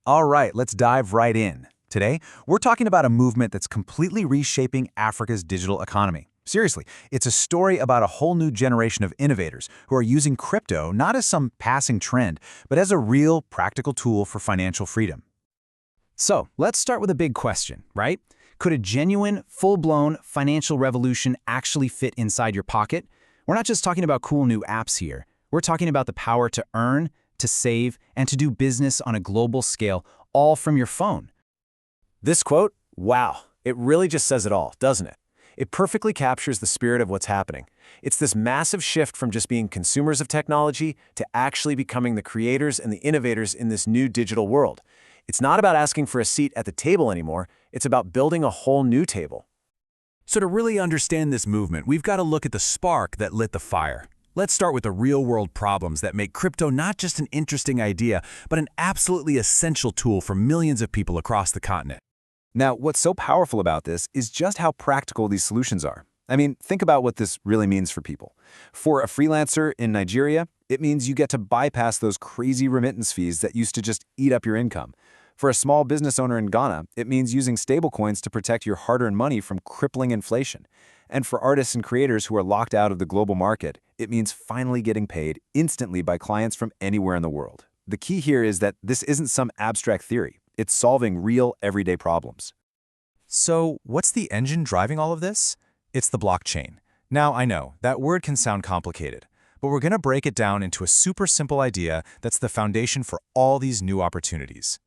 All right, let's dive right in. Today, we're talking about a movement that's completely reshaping Africa's digital economy. Seriously, it's a story about a whole new generation of innovators who are using crypto not as some passing trend, but as a real, practical tool for financial freedom. So, let's start with a big question, right? Could a genuine, full-blown financial revolution actually fit inside your pocket? We're not just talking about cool new apps here. We're talking about the power to earn, to save, and to do business on a global scale, all from your phone. This quote, wow, it really just says it all, doesn't it? It perfectly captures the spirit of what's happening. It's this massive shift from just being consumers of technology to actually becoming the creators and the innovators in this new digital world. It's not about asking for a seat at the table anymore, it's about building a whole new table. So to really understand this movement, we've got to look at the spark that lit the fire. Let's start with the real-world problems that make crypto not just an interesting idea, but an absolutely essential tool for millions of people across the continent. Now, what's so powerful about this is just how practical these solutions are. I mean, think about what this really means for people. For a freelancer in Nigeria, it means you get to bypass those crazy remittance fees that used to just eat up your income. For a small business owner in Ghana, it means using stablecoins to protect your hard-earned money from crippling inflation. And for artists and creators who are locked out of the global market, it means finally getting paid instantly by clients from anywhere in the world. The key here is that this isn't some abstract theory. It's solving real, everyday problems. So, what's the engine driving all of this? It's the blockchain. Now, I know, that word can sound complicated, but we're going to break it down into a super simple idea that's the foundation for all these new opportunities.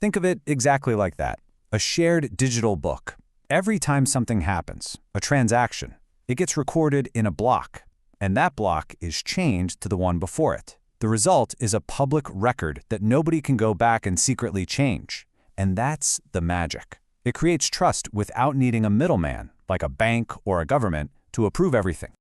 Think of it exactly like that. A shared digital book. Every time something happens, a transaction, it gets recorded in a block, and that block is chained to the one before it. The result is a public record that nobody can go back and secretly change. And that's the magic. It creates trust without needing a middleman, like a bank or a government, to approve everything.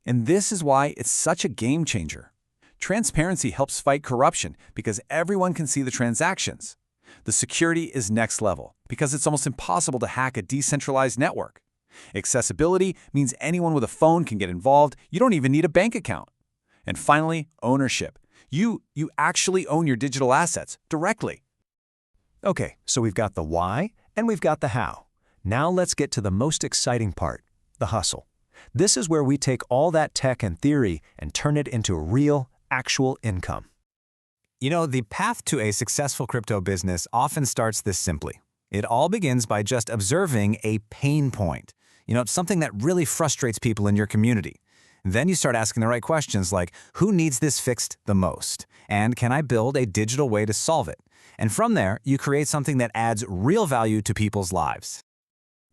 And this is why it's such a game changer. Transparency helps fight corruption because everyone can see the transactions. The security is next level because it's almost impossible to hack a decentralized network. Accessibility means anyone with a phone can get involved. You don't even need a bank account. And finally, ownership. You actually own your digital assets directly. Okay, so we've got the why and we've got the how. Now let's get to the most exciting part, the hustle. This is where we take all that tech and theory and turn it into real, actual income. You know, the path to a successful crypto business often starts this simply. It all begins by just observing a pain point. It's something that really frustrates people in your community. Then you start asking the right questions like, who needs this fixed the most? And can I build a digital way to solve it? And from there, you create something that adds real value to people's lives.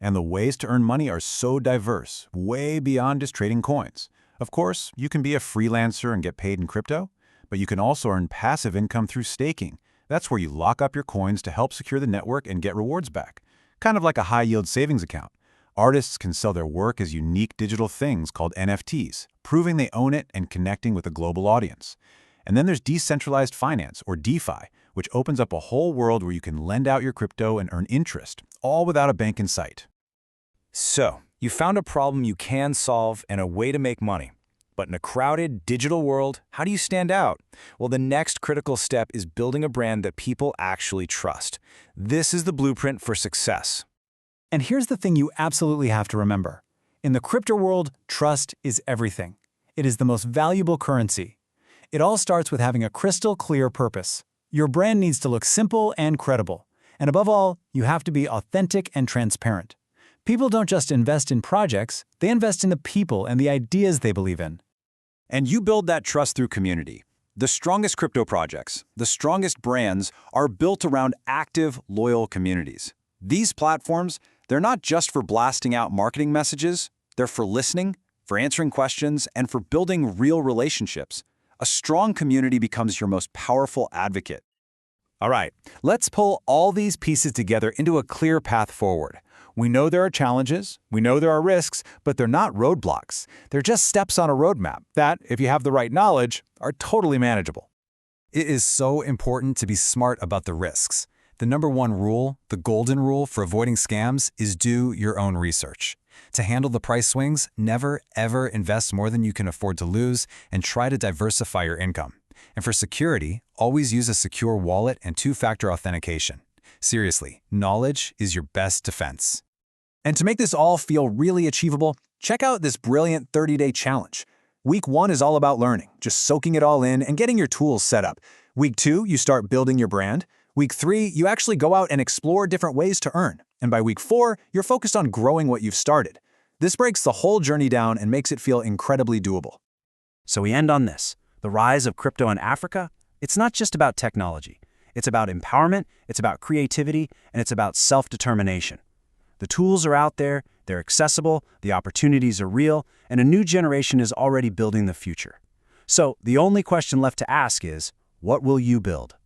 And the ways to earn money are so diverse, way beyond just trading coins. Of course, you can be a freelancer and get paid in crypto, but you can also earn passive income through staking. That's where you lock up your coins to help secure the network and get rewards back. Kind of like a high-yield savings account. Artists can sell their work as unique digital things called NFTs, proving they own it and connecting with a global audience. And then there's decentralized finance, or DeFi, which opens up a whole world where you can lend out your crypto and earn interest, all without a bank in sight. So, you found a problem you can solve and a way to make money. But in a crowded digital world, how do you stand out? Well, the next critical step is building a brand that people actually trust. This is the blueprint for success. And here's the thing you absolutely have to remember. In the crypto world, trust is everything. It is the most valuable currency. It all starts with having a crystal clear purpose. Your brand needs to look simple and credible. And above all, you have to be authentic and transparent. People don't just invest in projects, they invest in the people and the ideas they believe in. And you build that trust through community. The strongest crypto projects, the strongest brands, are built around active, loyal communities. These platforms, they're not just for blasting out marketing messages, they're for listening, for answering questions, and for building real relationships. A strong community becomes your most powerful advocate. All right, let's pull all these pieces together into a clear path forward. We know there are challenges, we know there are risks, but they're not roadblocks. They're just steps on a roadmap that, if you have the right knowledge, are totally manageable. It is so important to be smart about the risks. The number one rule, the golden rule for avoiding scams, is do your own research. To handle the price swings, never ever invest more than you can afford to lose and try to diversify your income. And for security, always use a secure wallet and two-factor authentication. Seriously, knowledge is your best defense. And to make this all feel really achievable, check out this brilliant 30-day challenge. Week 1 is all about learning, just soaking it all in and getting your tools set up. Week 2, you start building your brand. Week 3, you actually go out and explore different ways to earn. And by week 4, you're focused on growing what you've started. This breaks the whole journey down and makes it feel incredibly doable. So we end on this. The rise of crypto in Africa, it's not just about technology. It's about empowerment, it's about creativity, and it's about self-determination. The tools are out there, they're accessible, the opportunities are real, and a new generation is already building the future. So the only question left to ask is, what will you build?